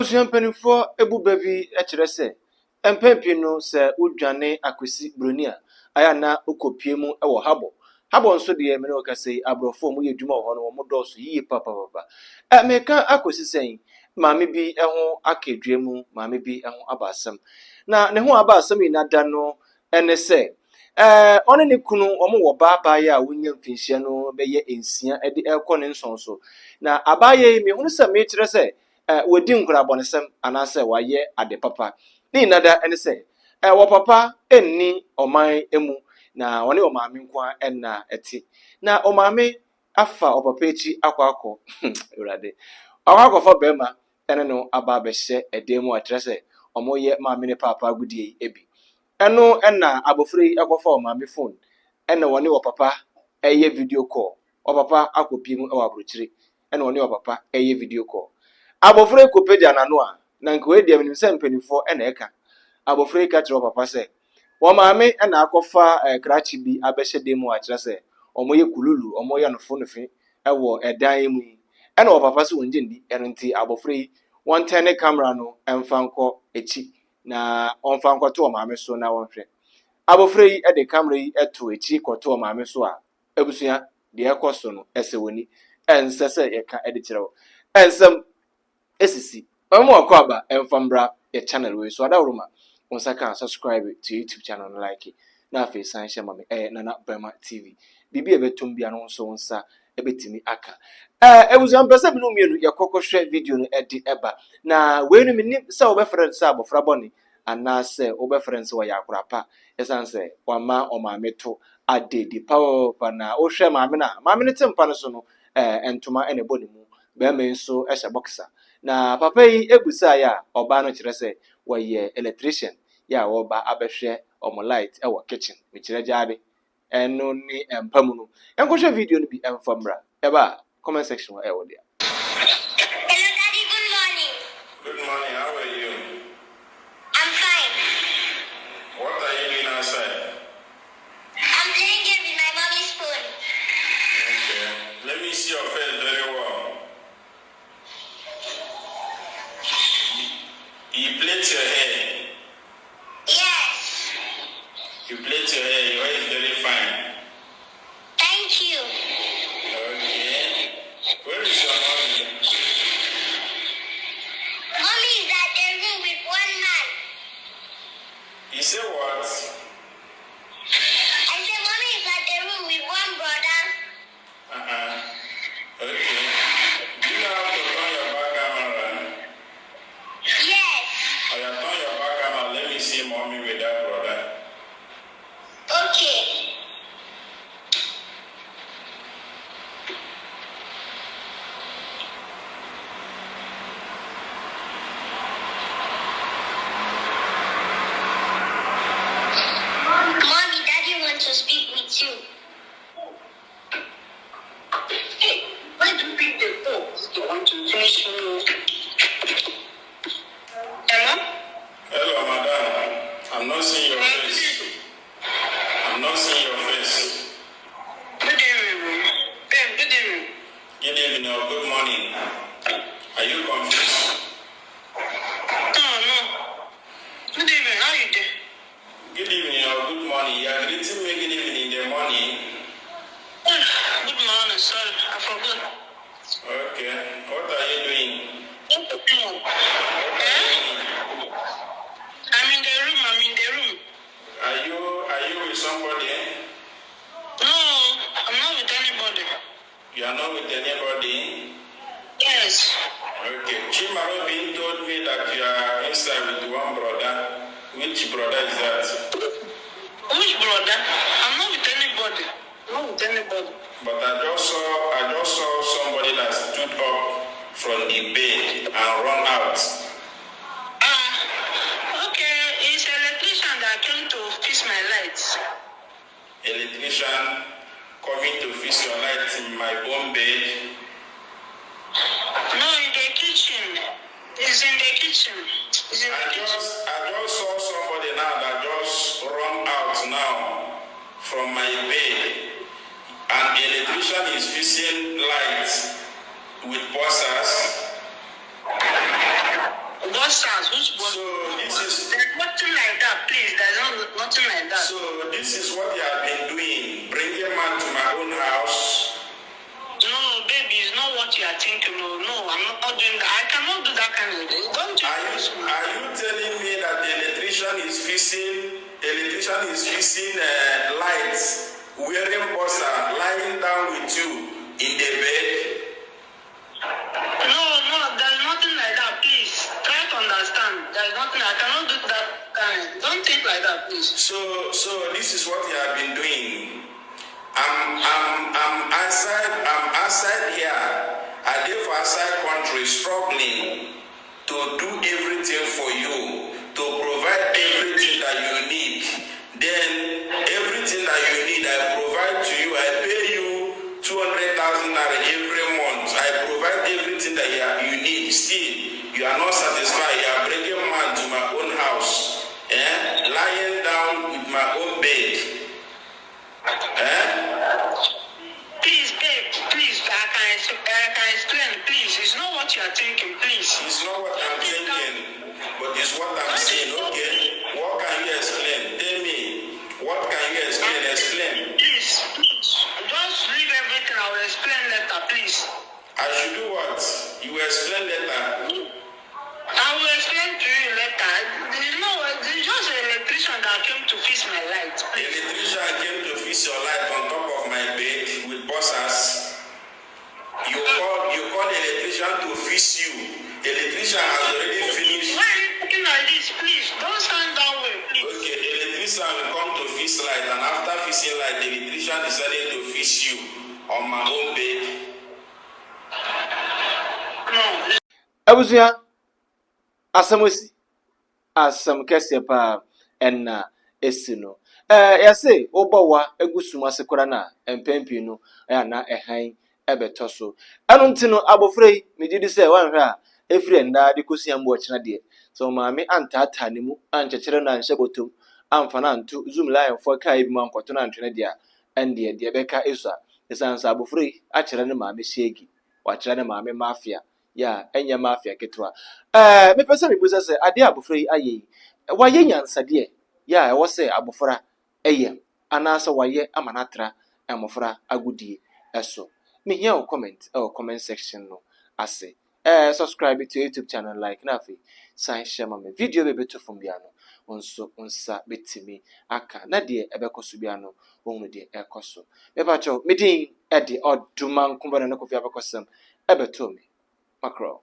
Champagne for Ebu baby etrese. Empempino se udwane akwesi bronia. Aya na ukopiemu ewo habo. Habo nso de me no kase abrofo mu yedwuma ho no mo doso yiye papa. Meka akwesi sen maame bi eho akedwemu maame bi eho abasam. Na ne ho abasam ina da no ene se one ne kunu omo wo baabaa ya wonya mfinhia no beye ensia de ekọ ne nsonso. Na abaaye mi hunu se me kire se wodi nkura bonesem anase waye ade papa ni nada ene se wo papa enni oman emu na woni omame nkwa enna eti na omame afa opapa echi akwakọ urade akwakọ fa bema ene no aba behye edemu atrese omoye mame ne papa gudie ebi eno enna abofre akwafa omame phone ene woni wo papa eye video call o papa akopimu e wa brochire ene woni wo papa eye video call abofre Ghpage anano a na nke we dem nim se mpanifo na eka abofre ka kire papa se wo maame na akofa krachi bi abehye demu a kire se omoye kululu omoye nofo nofe ewo edan mu na wo papa se wonje ndi enti abofre won turn camera no emfa nko echi na onfa nko to maame so na wonhwe abofre de camera yi eto echi koto maame so a ebusua de ekoso no ese woni ensese yeka de kire wo ensem esisi omo akwaba emfambra your channel we so adawroma onsaka subscribe to YouTube channel no like na afi san share mame nana bema TV bibi ebetum bia no so nsa ebetimi aka ebuzian pese bi no mienu yakoko hwe video no edi eba na we no minim se obefrend se abofra boni ana se obefrend wa yakurapa esan se wama omameto adedi power pa na o hwe mame ne tempa no so no entoma ene boni mu be me nso ehye boxer na papa yi ebusa ya oba no kire se woye electrician ya oba abehwe omo light e wo kitchen me kire jaade eno ni empamu no enkohwe video no bi emfamra eba comment section wa e wo dia. Hello daddy, good morning. Good morning, how are you? I'm fine. What are you doing outside? I'm playing game with my mommy's phone. Okay, let me see your face very well. You plait your hair. Yes. You plait your hair is very fine. Thank you. Okay. Where is your mommy? Mommy is at the room with one man. You say what? I said mommy is at the room with one brother. Okay. Do you know how to turn your back camera? Yes. Oh, you turn your back camera. Let me see mommy with that brother. Okay. Mommy, daddy wants to speak with you. Hey, why do you pick the phone? You want to finish me? Hello? Hello, madam. I'm not seeing your face. I'm not seeing your face. Good evening. Ben, good evening. Good evening or good morning. Are you confused? No. Good evening, how you doing? Good evening or good morning. You are greeting me good evening in the morning. Good morning, sorry, I forgot. Okay. What are you doing? What are you doing? I'm in the room. Are you with somebody? No, I'm not with anybody. You are not with anybody? Yes. Okay. Chimaro being told me that you are inside with one brother. Which brother is that? Which brother? I'm not with anybody. But I just saw somebody that stood up from the bed and run out. Okay, it's an electrician that came to fix my lights. Electrician coming to fix your light in my own bed. No, in the kitchen. It's in the kitchen. I just saw somebody now that just run out now from my bed. An electrician is fixing lights with buzzers. bossers, which boss? So this is There's nothing like that, please. There's nothing like that. so this is what you have been doing, bringing man to my own house. No, baby, it's not what you are thinking. No, I'm not doing that. I cannot do that kind of thing. Don't you? Are you telling me that the electrician is fixing lights, wearing bossa, lying down with you in the bed? No, there's nothing like that, please. Try to understand. There's nothing. I cannot do that kind. Don't think like that, please. So this is what you have been doing. I'm outside here. I live outside country, struggling to do everything for you, to provide everything that you need. Then everything that you need, I provide to you. I pay you 200,000 naira every month. I provide everything that you need. Still, you are not satisfied. You are bringing man to my own house, lying down with my own bed. Please, babe, please, I can explain, please. It's not what you are thinking, please. It's not what I'm thinking, but it's what I'm saying, okay? What can you explain? Tell me, what can you explain? Explain. Please, just leave everything. I will explain later, please. I should do what? You explain later. I will explain to you later. It's just an electrician that came to fix my light. The electrician came to fix your light on top of my bed with buzzers. You call the electrician to fix you. The electrician has already finished. Why are you looking like this, please? Don't stand that way, please. Okay, the electrician will come to fix light, and after fixing light, the electrician decided to fix you on my own bed. No. Abusia asamosi asam kese pa enna esino yase obawa egusum asekora na empempi no na ehan ebetoso anu ntino abofrei megidi se wanhwe a efire nda de kosiambo ochina de so maame antata ne mu anchechere na anhyebotom amfa na anto zoom lion for kai bi mankoto na antwene de a ende de beka isa esansa abofrei akere ne maame shegi wakere ne maame mafia ya enye mafia ketwa me pese me buza se ade abofra yi aye waye nyansade ya e wo se abofra eye anasa waye amanatra amofra agudie eso me here o comment section no ase subscribe to YouTube channel like na fe sign share ma me video be beto from bia no onso onsa betimi aka na de ebekoso bia no wonu de ekoso me pa cho me din e de oduman kumbana na Kofi abekosam ebeto me macro